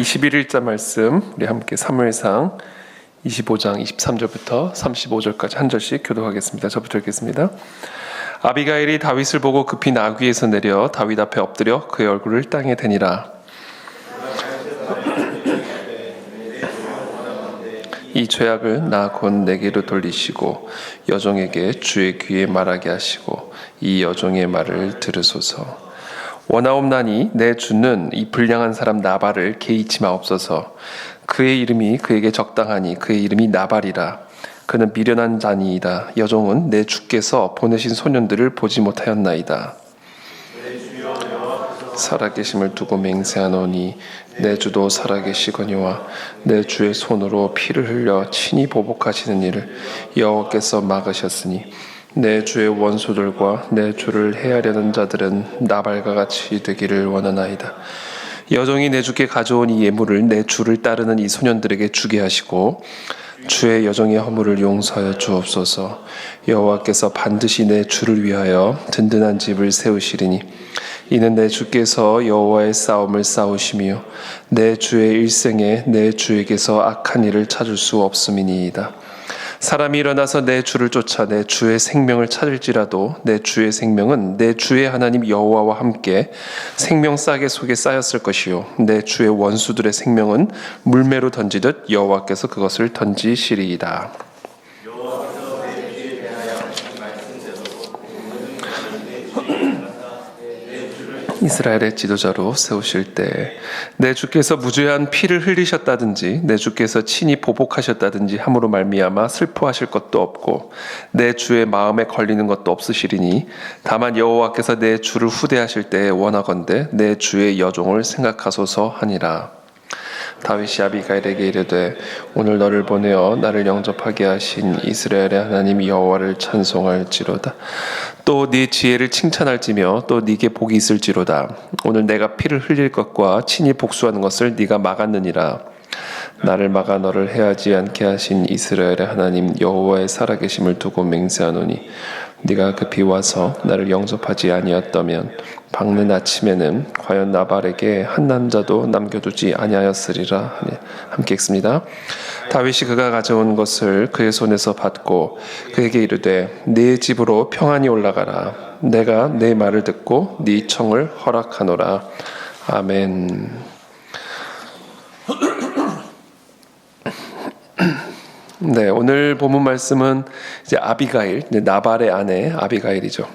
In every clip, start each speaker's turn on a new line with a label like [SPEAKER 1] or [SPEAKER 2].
[SPEAKER 1] 21일자 말씀 우리 함께 사무엘상 25장 23절부터 35절까지 한 절씩 교독하겠습니다. 저부터 읽겠습니다. 아비가일이 다윗을 보고 급히 나귀에서 내려 다윗 앞에 엎드려 그의 얼굴을 땅에 대니라. 이 죄악을 나 곧 내게로 돌리시고 여종에게 주의 귀에 말하게 하시고 이 여종의 말을 들으소서. 원하옵나니 내 주는 이 불량한 사람 나발을 개의치 마옵소서. 그의 이름이 그에게 적당하니 그의 이름이 나발이라. 그는 미련한 자니이다. 여종은 내 주께서 보내신 소년들을 보지 못하였나이다. 살아계심을 두고 맹세하노니 내 주도 살아계시거니와 내 주의 손으로 피를 흘려 친히 보복하시는 일을 여호와께서 막으셨으니 내 주의 원수들과 내 주를 해하려는 자들은 나발과 같이 되기를 원하나이다. 여종이 내 주께 가져온 이 예물을 내 주를 따르는 이 소년들에게 주게 하시고 주의 여종의 허물을 용서하여 주옵소서. 여호와께서 반드시 내 주를 위하여 든든한 집을 세우시리니 이는 내 주께서 여호와의 싸움을 싸우시며 내 주의 일생에 내 주에게서 악한 일을 찾을 수 없음이니이다. 사람이 일어나서 내 주를 쫓아 내 주의 생명을 찾을지라도 내 주의 생명은 내 주의 하나님 여호와와 함께 생명 싸개 속에 쌓였을 것이요 내 주의 원수들의 생명은 물매로 던지듯 여호와께서 그것을 던지시리이다. 이스라엘의 지도자로 세우실 때 내 주께서 무죄한 피를 흘리셨다든지 내 주께서 친히 보복하셨다든지 함으로 말미암아 슬퍼하실 것도 없고 내 주의 마음에 걸리는 것도 없으시리니 다만 여호와께서 내 주를 후대하실 때에 원하건대 내 주의 여종을 생각하소서 하니라. 다윗이 아비가일에게 이르되 오늘 너를 보내어 나를 영접하게 하신 이스라엘의 하나님 여호와를 찬송할지로다. 또 네 지혜를 칭찬할지며 또 네게 복이 있을지로다. 오늘 내가 피를 흘릴 것과 친히 복수하는 것을 네가 막았느니라. 나를 막아 너를 해하지 않게 하신 이스라엘의 하나님 여호와의 살아계심을 두고 맹세하노니 네가 급히 와서 나를 영접하지 아니었다면 밝는 아침에는 과연 나발에게 한 남자도 남겨두지 아니하였으리라. 함께 읽습니다. 다윗이 그가 가져온 것을 그의 손에서 받고 그에게 이르되 네 집으로 평안히 올라가라. 내가 네 말을 듣고 네 청을 허락하노라. 아멘. 네, 오늘 본문 말씀은 이제 아비가일, 나발의 아내 아비가일이죠.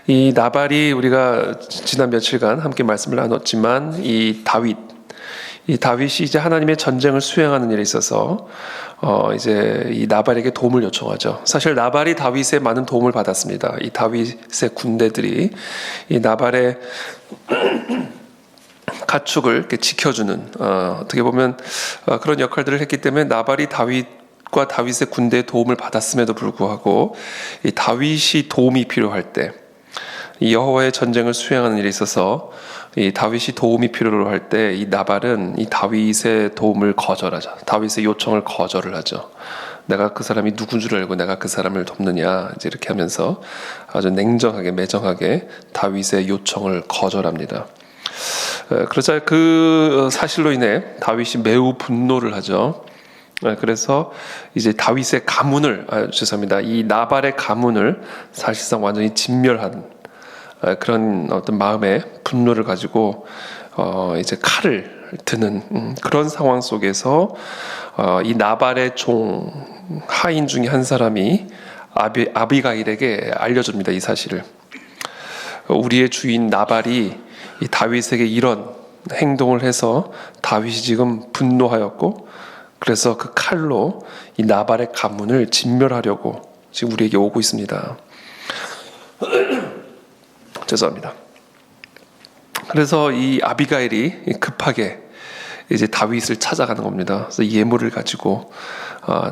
[SPEAKER 1] 이 나발이 우리가 지난 며칠간 함께 말씀을 나눴지만 이 다윗이 이제 하나님의 전쟁을 수행하는 일에 있어서 이제 이 나발에게 도움을 요청하죠. 사실 나발이 다윗의 많은 도움을 받았습니다. 이 다윗의 군대들이 이 나발의 가축을 이렇게 지켜주는 어떻게 보면 그런 역할들을 했기 때문에 나발이 다윗과 다윗의 군대의 도움을 받았음에도 불구하고 이 다윗이 도움이 필요할 때 이 여호와의 전쟁을 수행하는 일에 있어서 이 다윗이 도움이 필요로 할 때 이 나발은 이 다윗의 도움을 거절하죠. 다윗의 요청을 거절을 하죠. 내가 그 사람이 누군 줄 알고 내가 그 사람을 돕느냐 이제 이렇게 하면서 아주 냉정하게 매정하게 다윗의 요청을 거절합니다. 그러자 그 사실로 인해 다윗이 매우 분노를 하죠. 그래서 이제 다윗의 가문을 이 나발의 가문을 사실상 완전히 진멸한 그런 어떤 마음의 분노를 가지고 이제 칼을 드는 그런 상황 속에서 이 나발의 종 하인 중에 한 사람이 아비가일에게 알려줍니다. 이 사실을. 우리의 주인 나발이 이 다윗에게 이런 행동을 해서 다윗이 지금 분노하였고 그래서 그 칼로 이 나발의 가문을 진멸하려고 지금 우리에게 오고 있습니다. 죄송합니다. 그래서 이 아비가일이 급하게 이제 다윗을 찾아가는 겁니다. 그래서 예물을 가지고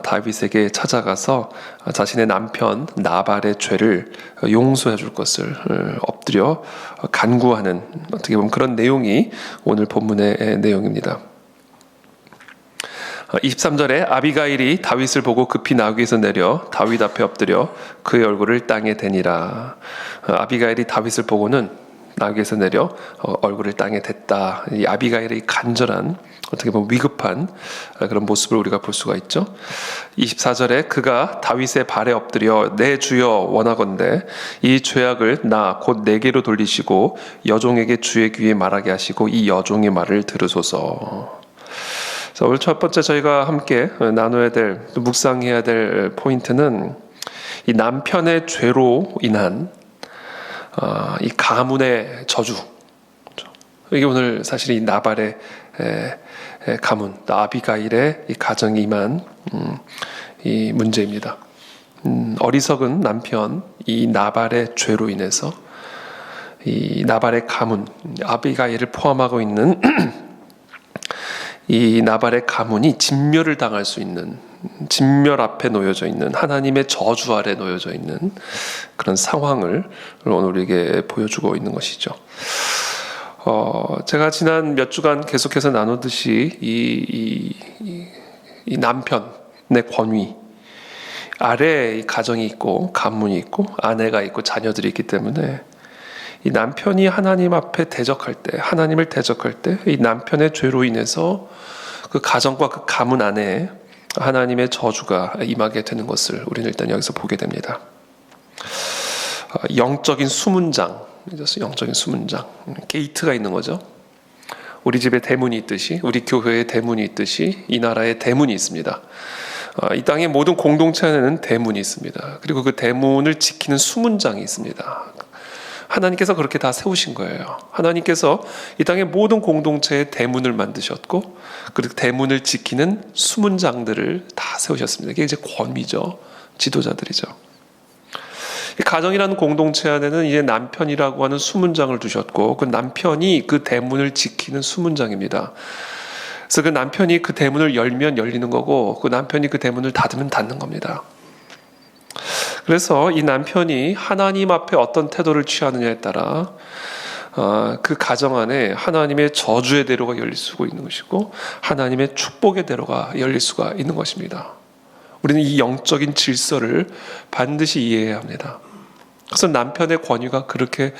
[SPEAKER 1] 다윗에게 찾아가서 자신의 남편 나발의 죄를 용서해 줄 것을 엎드려 간구하는 어떻게 보면 그런 내용이 오늘 본문의 내용입니다. 23절에 아비가일이 다윗을 보고 급히 나귀에서 내려 다윗 앞에 엎드려 그의 얼굴을 땅에 대니라. 아비가일이 다윗을 보고는 나귀에서 내려 얼굴을 땅에 댔다. 이 아비가일의 간절한, 어떻게 보면 위급한 그런 모습을 우리가 볼 수가 있죠. 24절에 그가 다윗의 발에 엎드려 내 주여 원하건대 이 죄악을 나 곧 내게로 돌리시고 여종에게 주의 귀에 말하게 하시고 이 여종의 말을 들으소서. 오늘 첫 번째 저희가 함께 나눠야 될, 묵상해야 될 포인트는 이 남편의 죄로 인한 이 가문의 저주. 이게 오늘 사실 이 나발의 가문, 아비가일의 이 가정에 임한 이 문제입니다. 어리석은 남편, 이 나발의 죄로 인해서 이 나발의 가문, 아비가일을 포함하고 있는 이 나발의 가문이 진멸을 당할 수 있는, 진멸 앞에 놓여져 있는, 하나님의 저주 아래 놓여져 있는 그런 상황을 오늘 우리에게 보여주고 있는 것이죠. 제가 지난 몇 주간 계속해서 나누듯이 이 남편의 권위 아래 가정이 있고 가문이 있고 아내가 있고 자녀들이 있기 때문에 이 남편이 하나님 앞에 대적할 때, 하나님을 대적할 때 이 남편의 죄로 인해서 그 가정과 그 가문 안에 하나님의 저주가 임하게 되는 것을 우리는 일단 여기서 보게 됩니다. 영적인 수문장, 영적인 수문장, 게이트가 있는 거죠. 우리 집에 대문이 있듯이, 우리 교회에 대문이 있듯이 이 나라에 대문이 있습니다. 이 땅의 모든 공동체 안에는 대문이 있습니다. 그리고 그 대문을 지키는 수문장이 있습니다. 하나님께서 그렇게 다 세우신 거예요. 하나님께서 이 땅의 모든 공동체에 대문을 만드셨고, 그리고 대문을 지키는 수문장들을 다 세우셨습니다. 이게 이제 권위죠. 지도자들이죠. 이 가정이라는 공동체 안에는 이제 남편이라고 하는 수문장을 두셨고, 그 남편이 그 대문을 지키는 수문장입니다. 그래서 그 남편이 그 대문을 열면 열리는 거고, 그 남편이 그 대문을 닫으면 닫는 겁니다. 그래서 이 남편이 하나님 앞에 어떤 태도를 취하느냐에 따라 그 가정 안에 하나님의 저주의 대로가 열릴 수가 있는 것이고 하나님의 축복의 대로가 열릴 수가 있는 것입니다. 우리는 이 영적인 질서를 반드시 이해해야 합니다. 그래서 남편의 권위가 그렇게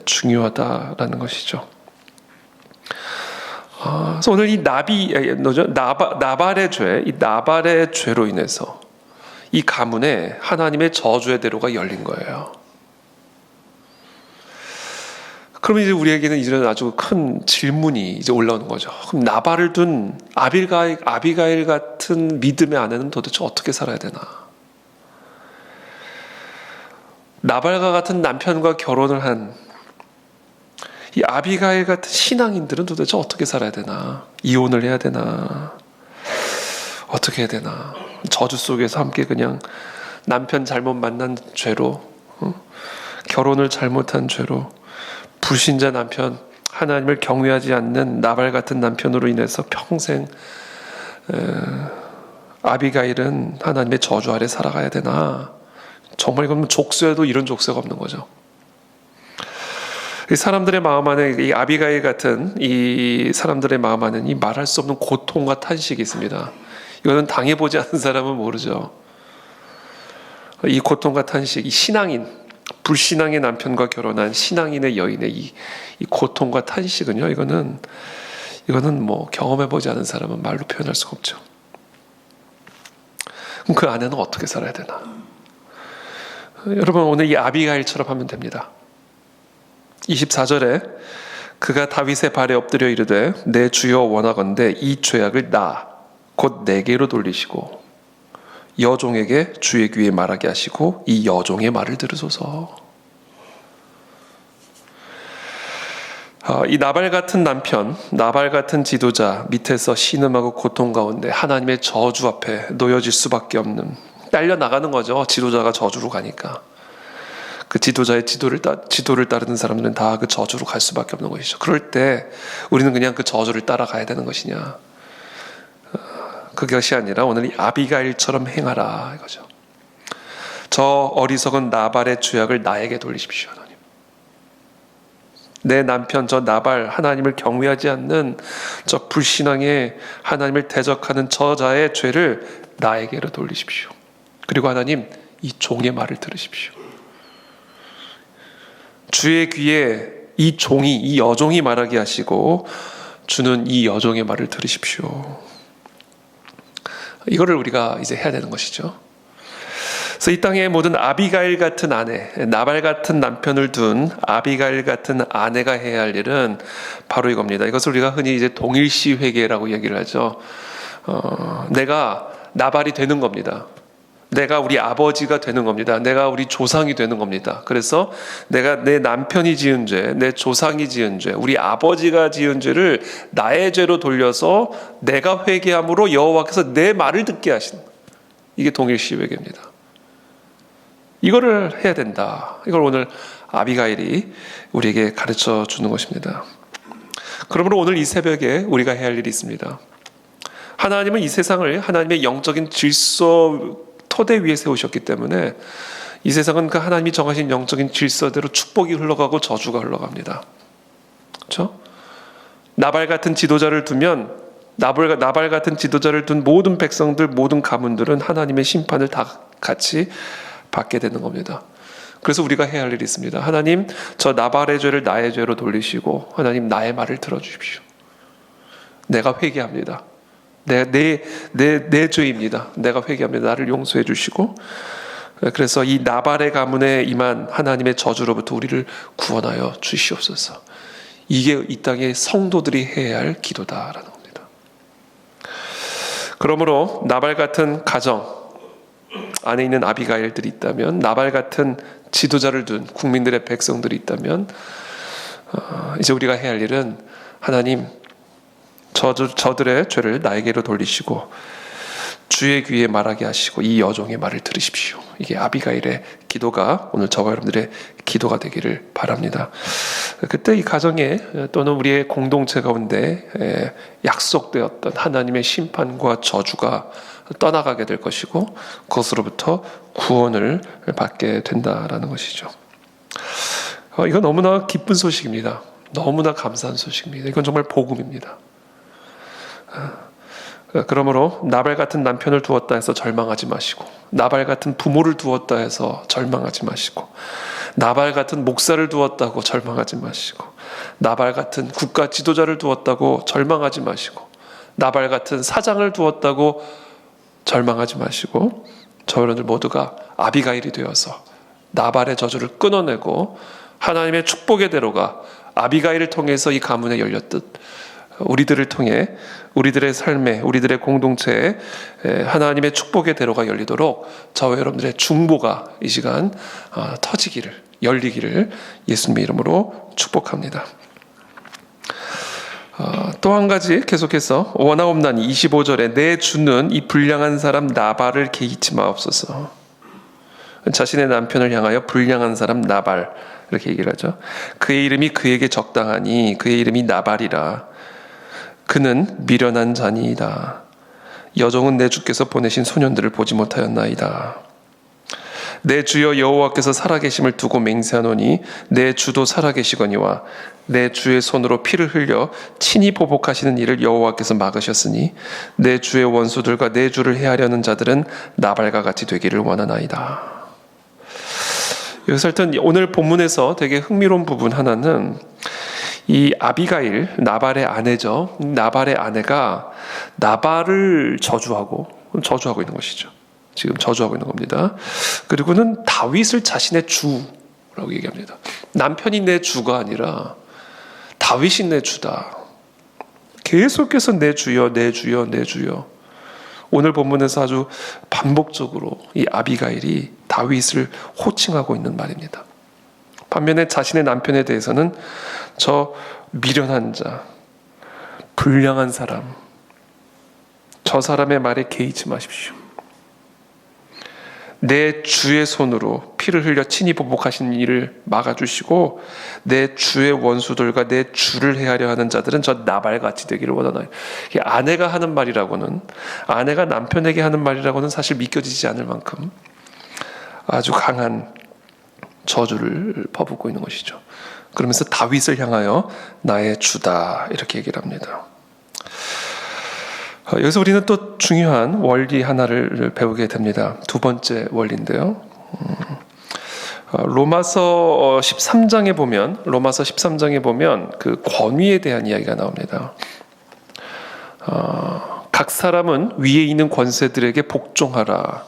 [SPEAKER 1] 중요하다라는 것이죠. 그래서 오늘 이 나발의 죄, 이 나발의 죄로 인해서 이 가문에 하나님의 저주의 대로가 열린 거예요. 그러면 이제 우리에게는 이제는 아주 큰 질문이 이제 올라오는 거죠. 그럼 나발을 둔 아비가일 같은 믿음의 아내는 도대체 어떻게 살아야 되나? 나발과 같은 남편과 결혼을 한 이 아비가일 같은 신앙인들은 도대체 어떻게 살아야 되나? 이혼을 해야 되나? 어떻게 해야 되나? 저주 속에서 함께 그냥 남편 잘못 만난 죄로, 결혼을 잘못한 죄로, 불신자 남편, 하나님을 경외하지 않는 나발 같은 남편으로 인해서 평생 아비가일은 하나님의 저주 아래 살아가야 되나? 정말 이건 족쇄도 이런 족쇄가 없는 거죠. 이 사람들의 마음 안에 이 아비가일 같은 이 사람들의 마음 안에는 이 말할 수 없는 고통과 탄식이 있습니다. 이거는 당해보지 않은 사람은 모르죠. 이 고통과 탄식, 이 신앙인, 불신앙의 남편과 결혼한 신앙인의 여인의 이 고통과 탄식은요, 이거는 뭐 경험해보지 않은 사람은 말로 표현할 수가 없죠. 그럼 그 아내는 어떻게 살아야 되나? 여러분, 오늘 이 아비가일처럼 하면 됩니다. 24절에 그가 다윗의 발에 엎드려 이르되 내 주여 원하건대 이 죄악을 곧 내게로 돌리시고 여종에게 주의 귀에 말하게 하시고 이 여종의 말을 들으소서. 이 나발 같은 남편, 나발 같은 지도자 밑에서 신음하고 고통 가운데 하나님의 저주 앞에 놓여질 수밖에 없는, 딸려 나가는 거죠. 지도자가 저주로 가니까. 그 지도자의 지도를 따르는 사람들은 다 그 저주로 갈 수밖에 없는 것이죠. 그럴 때 우리는 그냥 그 저주를 따라가야 되는 것이냐? 그것이 아니라 오늘 이 아비가일처럼 행하라 이거죠. 저 어리석은 나발의 죄악을 나에게 돌리십시오. 하나님. 내 남편 저 나발, 하나님을 경외하지 않는 저 불신앙의 하나님을 대적하는 저자의 죄를 나에게로 돌리십시오. 그리고 하나님, 이 종의 말을 들으십시오. 주의 귀에 이 종이, 이 여종이 말하게 하시고 주는 이 여종의 말을 들으십시오. 이거를 우리가 이제 해야 되는 것이죠. 그래서 이 땅의 모든 아비가일 같은 아내, 나발 같은 남편을 둔 아비가일 같은 아내가 해야 할 일은 바로 이겁니다. 이것을 우리가 흔히 이제 동일시 회개라고 얘기를 하죠. 내가 나발이 되는 겁니다. 내가 우리 아버지가 되는 겁니다. 내가 우리 조상이 되는 겁니다. 그래서 내가 내 남편이 지은 죄, 내 조상이 지은 죄, 우리 아버지가 지은 죄를 나의 죄로 돌려서 내가 회개함으로 여호와께서 내 말을 듣게 하시는, 이게 동일시 회개입니다. 이거를 해야 된다. 이걸 오늘 아비가일이 우리에게 가르쳐 주는 것입니다. 그러므로 오늘 이 새벽에 우리가 해야 할 일이 있습니다. 하나님은 이 세상을 하나님의 영적인 질서 토대 위에 세우셨기 때문에 이 세상은 그 하나님이 정하신 영적인 질서대로 축복이 흘러가고 저주가 흘러갑니다. 그렇죠? 나발 같은 지도자를 두면 나발 같은 지도자를 둔 모든 백성들, 모든 가문들은 하나님의 심판을 다 같이 받게 되는 겁니다. 그래서 우리가 해야 할 일이 있습니다. 하나님, 저 나발의 죄를 나의 죄로 돌리시고 하나님 나의 말을 들어주십시오. 내가 회개합니다. 내 죄입니다. 내가 회개합니다. 나를 용서해 주시고, 그래서 이 나발의 가문에 임한 하나님의 저주로부터 우리를 구원하여 주시옵소서. 이게 이 땅의 성도들이 해야 할 기도다라는 겁니다. 그러므로 나발 같은 가정 안에 있는 아비가일들이 있다면, 나발 같은 지도자를 둔 국민들의 백성들이 있다면, 이제 우리가 해야 할 일은 하나님, 저들의 죄를 나에게로 돌리시고 주의 귀에 말하게 하시고 이 여종의 말을 들으십시오. 이게 아비가일의 기도가 오늘 저와 여러분들의 기도가 되기를 바랍니다. 그때 이 가정에 또는 우리의 공동체 가운데 약속되었던 하나님의 심판과 저주가 떠나가게 될 것이고 그것으로부터 구원을 받게 된다라는 것이죠. 이건 너무나 기쁜 소식입니다. 너무나 감사한 소식입니다. 이건 정말 복음입니다. 그러므로 나발 같은 남편을 두었다 해서 절망하지 마시고, 나발 같은 부모를 두었다 해서 절망하지 마시고, 나발 같은 목사를 두었다고 절망하지 마시고, 나발 같은 국가 지도자를 두었다고 절망하지 마시고, 나발 같은 사장을 두었다고 절망하지 마시고, 저 여러분들 모두가 아비가일이 되어서 나발의 저주를 끊어내고 하나님의 축복의 대로가 아비가일을 통해서 이 가문에 열렸듯 우리들을 통해 우리들의 삶에, 우리들의 공동체에 하나님의 축복의 대로가 열리도록 저와 여러분들의 중보가 이 시간 터지기를, 열리기를 예수님의 이름으로 축복합니다. 또 한 가지 계속해서 원하옵나니 25절에 내 주는 이 불량한 사람 나발을 개의치 마옵소서. 자신의 남편을 향하여 불량한 사람 나발, 이렇게 얘기를 하죠. 그의 이름이 그에게 적당하니 그의 이름이 나발이라. 그는 미련한 자니이다. 여종은 내 주께서 보내신 소년들을 보지 못하였나이다. 내 주여 여호와께서 살아계심을 두고 맹세하노니 내 주도 살아계시거니와 내 주의 손으로 피를 흘려 친히 보복하시는 일을 여호와께서 막으셨으니 내 주의 원수들과 내 주를 해하려는 자들은 나발과 같이 되기를 원하나이다. 여기서 하여튼 오늘 본문에서 되게 흥미로운 부분 하나는 이 아비가일, 나발의 아내죠. 나발의 아내가 나발을 저주하고 있는 것이죠. 지금 저주하고 있는 겁니다. 그리고는 다윗을 자신의 주라고 얘기합니다. 남편이 내 주가 아니라 다윗이 내 주다. 계속해서 내 주여, 내 주여, 내 주여. 오늘 본문에서 아주 반복적으로 이 아비가일이 다윗을 호칭하고 있는 말입니다. 반면에 자신의 남편에 대해서는 저 미련한 자, 불량한 사람, 저 사람의 말에 개의치 마십시오. 내 주의 손으로 피를 흘려 친히 보복하신 일을 막아주시고 내 주의 원수들과 내 주를 해하려 하는 자들은 저 나발같이 되기를 원하나요. 아내가 하는 말이라고는, 아내가 남편에게 하는 말이라고는 사실 믿겨지지 않을 만큼 아주 강한 저주를 퍼붓고 있는 것이죠. 그러면서 다윗을 향하여 나의 주다, 이렇게 얘기를 합니다. 여기서 우리는 또 중요한 원리 하나를 배우게 됩니다. 두 번째 원리인데요. 로마서 13장에 보면 그 권위에 대한 이야기가 나옵니다. 각 사람은 위에 있는 권세들에게 복종하라.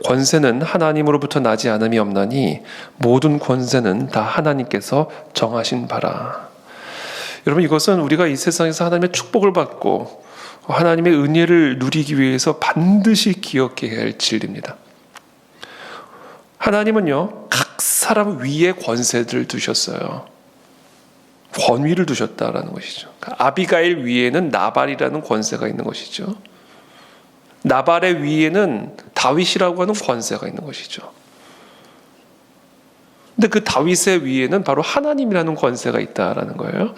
[SPEAKER 1] 권세는 하나님으로부터 나지 않음이 없나니 모든 권세는 다 하나님께서 정하신 바라. 여러분, 이것은 우리가 이 세상에서 하나님의 축복을 받고 하나님의 은혜를 누리기 위해서 반드시 기억해야 할 진리입니다. 하나님은요, 각 사람 위에 권세들을 두셨어요. 권위를 두셨다라는 것이죠. 아비가일 위에는 나발이라는 권세가 있는 것이죠. 나발의 위에는 다윗이라고 하는 권세가 있는 것이죠. 근데 그 다윗의 위에는 바로 하나님이라는 권세가 있다라는 거예요.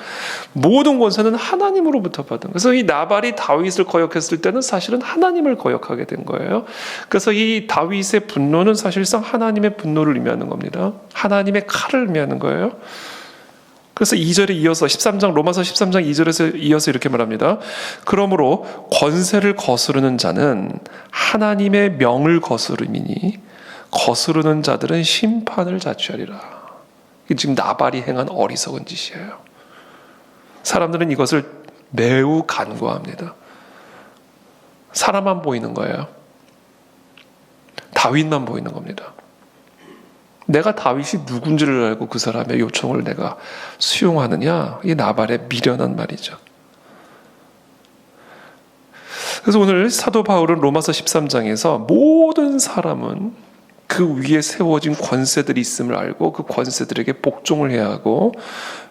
[SPEAKER 1] 모든 권세는 하나님으로부터 받은. 그래서 이 나발이 다윗을 거역했을 때는 사실은 하나님을 거역하게 된 거예요. 그래서 이 다윗의 분노는 사실상 하나님의 분노를 의미하는 겁니다. 하나님의 칼을 의미하는 거예요. 그래서 2절에 이어서 로마서 13장 2절에서 이어서 이렇게 말합니다. 그러므로 권세를 거스르는 자는 하나님의 명을 거스르미니 거스르는 자들은 심판을 자취하리라. 이게 지금 나발이 행한 어리석은 짓이에요. 사람들은 이것을 매우 간과합니다. 사람만 보이는 거예요. 다윗만 보이는 겁니다. 내가 다윗이 누군지를 알고 그 사람의 요청을 내가 수용하느냐? 이게 나발의 미련한 말이죠. 그래서 오늘 사도 바울은 로마서 13장에서 모든 사람은 그 위에 세워진 권세들이 있음을 알고 그 권세들에게 복종을 해야 하고,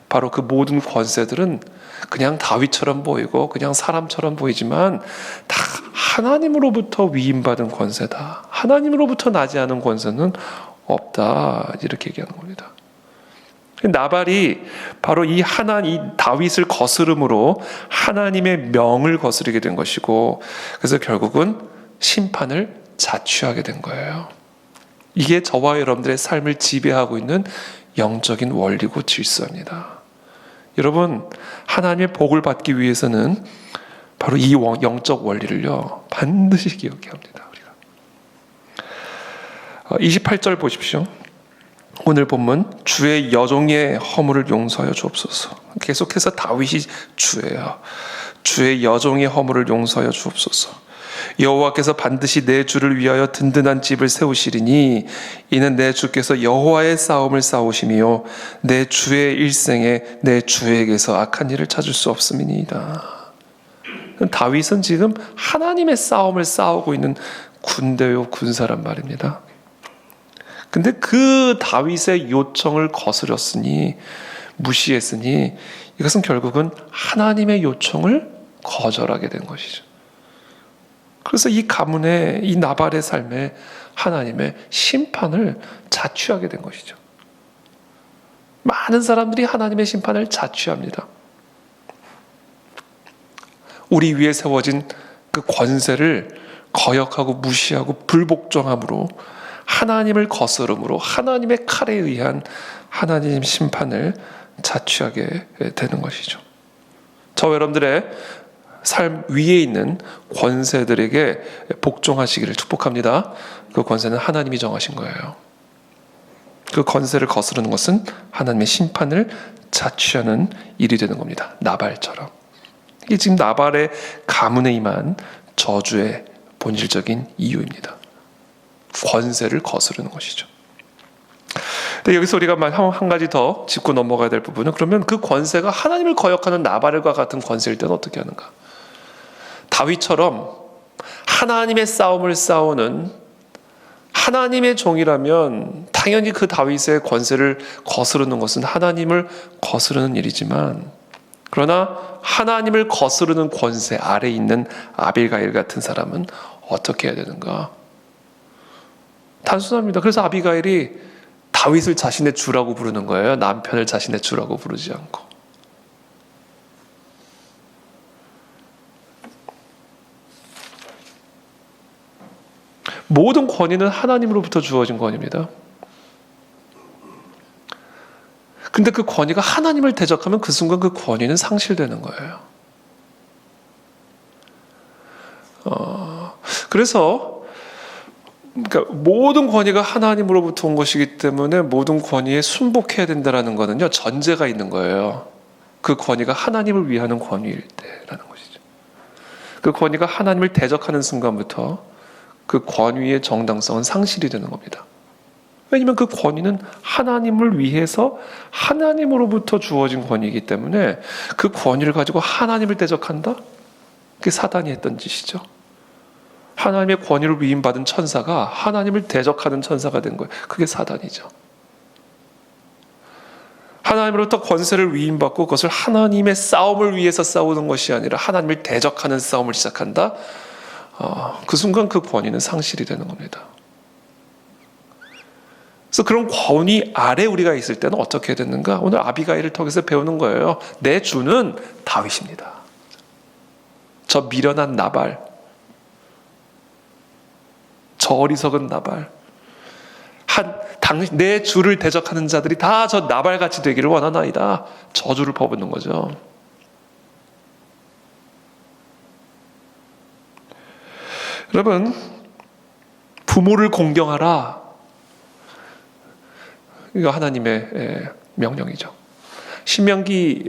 [SPEAKER 1] 바로 그 모든 권세들은 그냥 다윗처럼 보이고 그냥 사람처럼 보이지만 다 하나님으로부터 위임받은 권세다. 하나님으로부터 나지 않은 권세는 없다. 이렇게 얘기하는 겁니다. 나발이 바로 이 다윗을 거스름으로 하나님의 명을 거스르게 된 것이고, 그래서 결국은 심판을 자취하게 된 거예요. 이게 저와 여러분들의 삶을 지배하고 있는 영적인 원리고 질서입니다. 여러분, 하나님의 복을 받기 위해서는 바로 이 영적 원리를요, 반드시 기억해야 합니다. 우리가 28절 보십시오. 오늘 본문, 주의 여종의 허물을 용서하여 주옵소서. 계속해서 다윗이 주예요. 주의 여종의 허물을 용서하여 주옵소서. 여호와께서 반드시 내 주를 위하여 든든한 집을 세우시리니 이는 내 주께서 여호와의 싸움을 싸우시며 내 주의 일생에 내 주에게서 악한 일을 찾을 수 없음이니이다. 다윗은 지금 하나님의 싸움을 싸우고 있는 군대요, 군사란 말입니다. 근데 그 다윗의 요청을 거스렸으니, 무시했으니, 이것은 결국은 하나님의 요청을 거절하게 된 것이죠. 그래서 이 가문의, 이 나발의 삶에 하나님의 심판을 자취하게 된 것이죠. 많은 사람들이 하나님의 심판을 자취합니다. 우리 위에 세워진 그 권세를 거역하고 무시하고 불복종함으로, 하나님을 거스름으로, 하나님의 칼에 의한 하나님 심판을 자취하게 되는 것이죠. 저와 여러분들의 삶 위에 있는 권세들에게 복종하시기를 축복합니다. 그 권세는 하나님이 정하신 거예요. 그 권세를 거스르는 것은 하나님의 심판을 자취하는 일이 되는 겁니다. 나발처럼. 이게 지금 나발의 가문에 임한 저주의 본질적인 이유입니다. 권세를 거스르는 것이죠. 근데 여기서 우리가 한 가지 더 짚고 넘어가야 될 부분은, 그러면 그 권세가 하나님을 거역하는 나발과 같은 권세일 때는 어떻게 하는가? 다윗처럼 하나님의 싸움을 싸우는 하나님의 종이라면 당연히 그 다윗의 권세를 거스르는 것은 하나님을 거스르는 일이지만, 그러나 하나님을 거스르는 권세 아래에 있는 아비가일 같은 사람은 어떻게 해야 되는가? 단순합니다. 그래서 아비가일이 다윗을 자신의 주라고 부르는 거예요. 남편을 자신의 주라고 부르지 않고. 모든 권위는 하나님으로부터 주어진 권위입니다. 근데 그 권위가 하나님을 대적하면 그 순간 그 권위는 상실되는 거예요. 그래서 그러니까 모든 권위가 하나님으로부터 온 것이기 때문에 모든 권위에 순복해야 된다는 거는요, 전제가 있는 거예요. 그 권위가 하나님을 위하는 권위일 때라는 것이죠. 그 권위가 하나님을 대적하는 순간부터 그 권위의 정당성은 상실이 되는 겁니다. 왜냐하면 그 권위는 하나님을 위해서 하나님으로부터 주어진 권위이기 때문에 그 권위를 가지고 하나님을 대적한다? 그게 사단이 했던 짓이죠. 하나님의 권위를 위임받은 천사가 하나님을 대적하는 천사가 된 거예요. 그게 사단이죠. 하나님으로부터 권세를 위임받고 그것을 하나님의 싸움을 위해서 싸우는 것이 아니라 하나님을 대적하는 싸움을 시작한다. 그 순간 그 권위는 상실이 되는 겁니다. 그래서 그런 권위 아래 우리가 있을 때는 어떻게 됐는가? 오늘 아비가일을 통해서 배우는 거예요. 내 주는 다윗입니다. 저 미련한 나발, 저 어리석은 나발, 내 주를 대적하는 자들이 다 저 나발같이 되기를 원하나이다. 저주를 퍼붓는 거죠. 여러분, 부모를 공경하라. 이거 하나님의 명령이죠. 신명기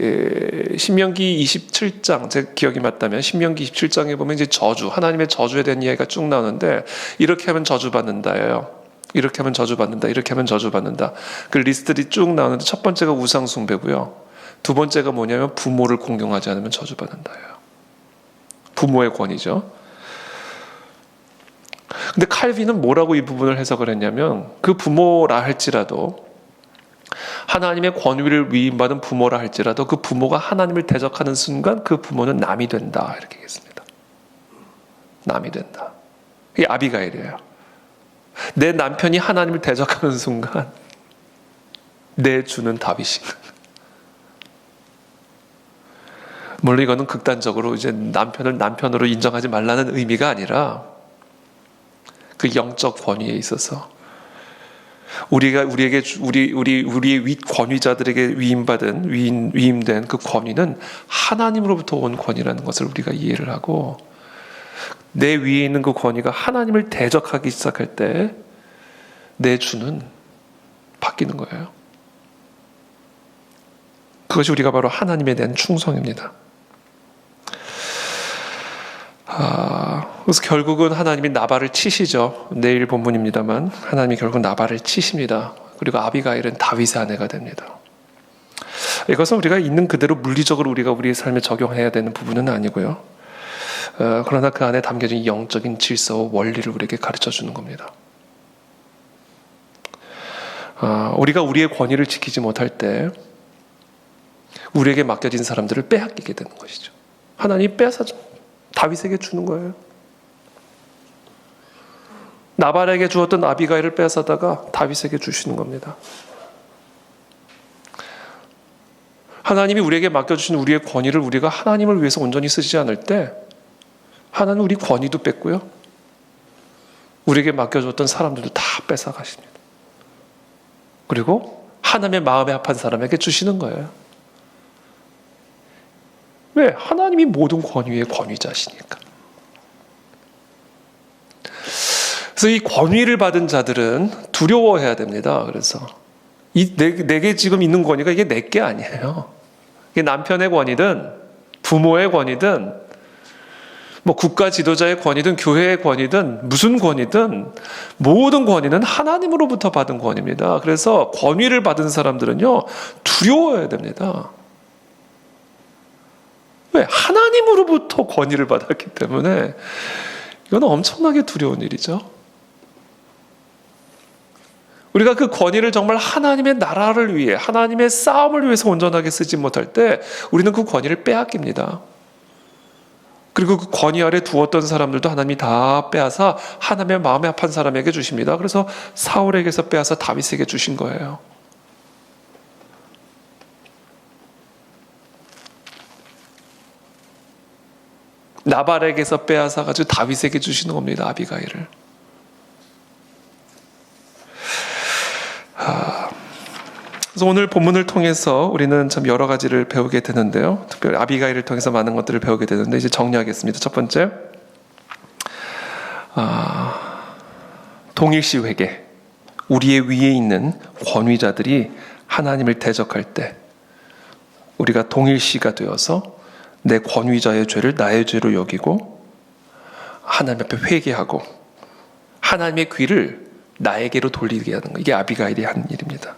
[SPEAKER 1] 27장, 제 기억이 맞다면 신명기 27장에 보면 이제 저주, 하나님의 저주에 대한 이야기가 쭉 나오는데, 이렇게 하면 저주받는다예요. 이렇게 하면 저주받는다, 이렇게 하면 저주받는다. 그 리스트들이 쭉 나오는데, 첫 번째가 우상숭배고요. 두 번째가 뭐냐면 부모를 공경하지 않으면 저주받는다예요. 부모의 권위죠. 근데 칼빈은 뭐라고 이 부분을 해석을 했냐면, 그 부모라 할지라도, 하나님의 권위를 위임받은 부모라 할지라도 그 부모가 하나님을 대적하는 순간 그 부모는 남이 된다, 이렇게 얘기했습니다. 남이 된다. 이게 아비가일이에요. 내 남편이 하나님을 대적하는 순간 내 주는 다윗이. 물론 이거는 극단적으로 이제 남편을 남편으로 인정하지 말라는 의미가 아니라 그 영적 권위에 있어서 우리의 윗 권위자들에게 위임된 그 권위는 하나님으로부터 온 권위라는 것을 우리가 이해를 하고, 내 위에 있는 그 권위가 하나님을 대적하기 시작할 때 내 주는 바뀌는 거예요. 그것이 우리가 바로 하나님에 대한 충성입니다. 그래서 결국은 하나님이 나발을 치시죠. 내일 본문입니다만 하나님이 결국 나발을 치십니다. 그리고 아비가일은 다윗의 아내가 됩니다. 이것은 우리가 있는 그대로 물리적으로 우리가 우리의 삶에 적용해야 되는 부분은 아니고요. 그러나 그 안에 담겨진 영적인 질서와 원리를 우리에게 가르쳐 주는 겁니다. 우리가 우리의 권위를 지키지 못할 때 우리에게 맡겨진 사람들을 빼앗기게 되는 것이죠. 하나님이 빼앗아 다윗에게 주는 거예요. 나발에게 주었던 아비가일을 빼앗아다가 다윗에게 주시는 겁니다. 하나님이 우리에게 맡겨주신 우리의 권위를 우리가 하나님을 위해서 온전히 쓰지 않을 때 하나님은 우리 권위도 뺐고요, 우리에게 맡겨줬던 사람들도 다 뺏어가십니다. 그리고 하나님의 마음에 합한 사람에게 주시는 거예요. 왜? 하나님이 모든 권위의 권위자시니까. 그래서 이 권위를 받은 자들은 두려워해야 됩니다. 그래서 내게 지금 있는 권위가 이게 내 게 아니에요. 이게 남편의 권위든 부모의 권위든 뭐 국가 지도자의 권위든 교회의 권위든 무슨 권위든 모든 권위는 하나님으로부터 받은 권위입니다. 그래서 권위를 받은 사람들은요, 두려워해야 됩니다. 왜? 하나님으로부터 권위를 받았기 때문에 이건 엄청나게 두려운 일이죠. 우리가 그 권위를 정말 하나님의 나라를 위해, 하나님의 싸움을 위해서 온전하게 쓰지 못할 때 우리는 그 권위를 빼앗깁니다. 그리고 그 권위 아래 두었던 사람들도 하나님이 다 빼앗아 하나님의 마음에 합한 사람에게 주십니다. 그래서 사울에게서 빼앗아 다윗에게 주신 거예요. 나발에게서 빼앗아 가지고 다윗에게 주시는 겁니다. 아비가일을. 그래서 오늘 본문을 통해서 우리는 참 여러 가지를 배우게 되는데요. 특별히 아비가일을 통해서 많은 것들을 배우게 되는데, 이제 정리하겠습니다. 첫 번째, 동일시 회개, 우리의 위에 있는 권위자들이 하나님을 대적할 때 우리가 동일시가 되어서 내 권위자의 죄를 나의 죄로 여기고 하나님 앞에 회개하고 하나님의 귀를 나에게로 돌리게 하는 것, 이게 아비가일이 한 일입니다.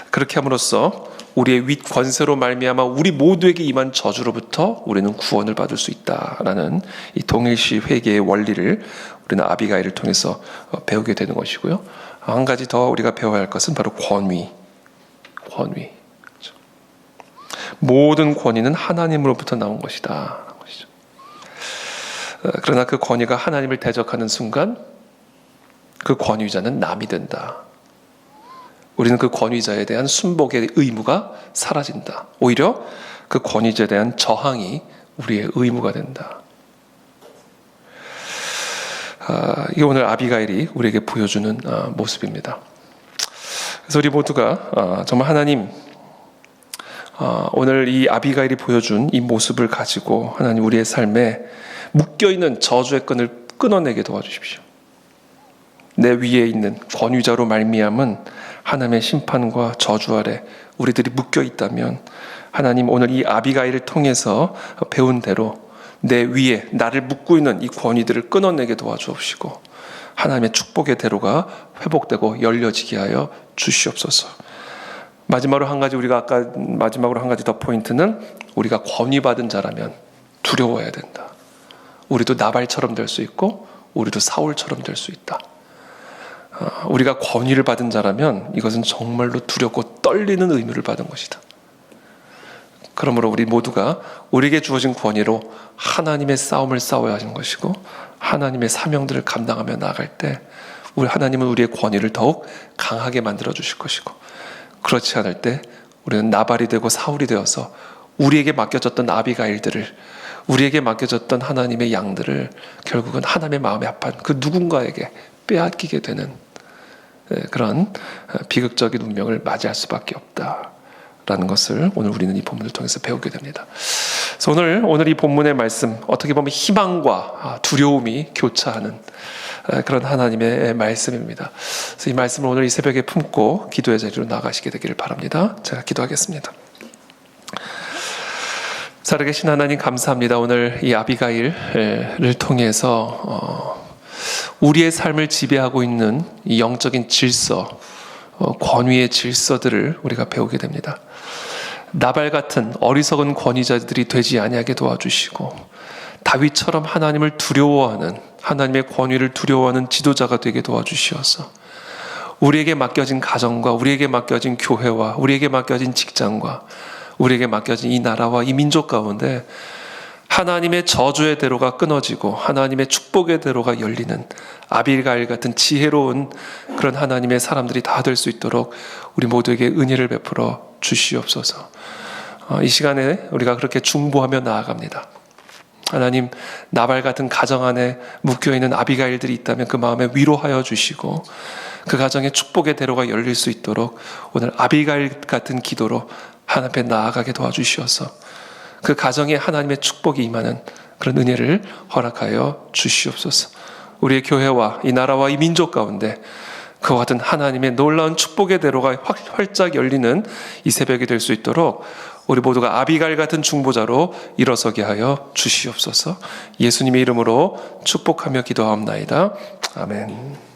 [SPEAKER 1] 그렇게 함으로써 우리의 윗 권세로 말미암아 우리 모두에게 임한 저주로부터 우리는 구원을 받을 수 있다라는 이 동일시 회개의 원리를 우리는 아비가일을 통해서 배우게 되는 것이고요. 한 가지 더 우리가 배워야 할 것은 바로 권위. 그렇죠. 모든 권위는 하나님으로부터 나온 것이다. 그러나 그 권위가 하나님을 대적하는 순간 그 권위자는 남이 된다. 우리는 그 권위자에 대한 순복의 의무가 사라진다. 오히려 그 권위자에 대한 저항이 우리의 의무가 된다. 이게 오늘 아비가일이 우리에게 보여주는 모습입니다. 그래서 우리 모두가 정말 하나님, 오늘 이 아비가일이 보여준 이 모습을 가지고 하나님 우리의 삶에 묶여있는 저주의 끈을 끊어내게 도와주십시오. 내 위에 있는 권위자로 말미암은 하나님의 심판과 저주 아래 우리들이 묶여 있다면 하나님 오늘 이 아비가일을 통해서 배운 대로 내 위에 나를 묶고 있는 이 권위들을 끊어내게 도와주옵시고 하나님의 축복의 대로가 회복되고 열려지게 하여 주시옵소서. 마지막으로 한 가지 더 포인트는 우리가 권위받은 자라면 두려워해야 된다. 우리도 나발처럼 될 수 있고 우리도 사울처럼 될 수 있다. 우리가 권위를 받은 자라면 이것은 정말로 두렵고 떨리는 의무를 받은 것이다. 그러므로 우리 모두가 우리에게 주어진 권위로 하나님의 싸움을 싸워야 하는 것이고 하나님의 사명들을 감당하며 나아갈 때 우리 하나님은 우리의 권위를 더욱 강하게 만들어 주실 것이고 그렇지 않을 때 우리는 나발이 되고 사울이 되어서 우리에게 맡겨졌던 아비가일들을 우리에게 맡겨졌던 하나님의 양들을 결국은 하나님의 마음에 합한 그 누군가에게 빼앗기게 되는 그런 비극적인 운명을 맞이할 수밖에 없다라는 것을 오늘 우리는 이 본문을 통해서 배우게 됩니다. 그래서 오늘 이 본문의 말씀 어떻게 보면 희망과 두려움이 교차하는 그런 하나님의 말씀입니다. 그래서 이 말씀을 오늘 이 새벽에 품고 기도의 자리로 나가시게 되기를 바랍니다. 제가 기도하겠습니다. 살아계신 하나님 감사합니다. 오늘 이 아비가일을 통해서 우리의 삶을 지배하고 있는 이 영적인 질서, 권위의 질서들을 우리가 배우게 됩니다. 나발 같은 어리석은 권위자들이 되지 아니하게 도와주시고 다윗처럼 하나님을 두려워하는 하나님의 권위를 두려워하는 지도자가 되게 도와주시어서 우리에게 맡겨진 가정과 우리에게 맡겨진 교회와 우리에게 맡겨진 직장과 우리에게 맡겨진 이 나라와 이 민족 가운데 하나님의 저주의 대로가 끊어지고 하나님의 축복의 대로가 열리는 아비가일 같은 지혜로운 그런 하나님의 사람들이 다 될 수 있도록 우리 모두에게 은혜를 베풀어 주시옵소서. 이 시간에 우리가 그렇게 중보하며 나아갑니다. 하나님, 나발 같은 가정 안에 묶여있는 아비가일들이 있다면 그 마음에 위로하여 주시고 그 가정의 축복의 대로가 열릴 수 있도록 오늘 아비가일 같은 기도로 하나님 앞에 나아가게 도와주시어서 그 가정에 하나님의 축복이 임하는 그런 은혜를 허락하여 주시옵소서. 우리의 교회와 이 나라와 이 민족 가운데 그와 같은 하나님의 놀라운 축복의 대로가 활짝 열리는 이 새벽이 될 수 있도록 우리 모두가 아비가일 같은 중보자로 일어서게 하여 주시옵소서. 예수님의 이름으로 축복하며 기도하옵나이다. 아멘.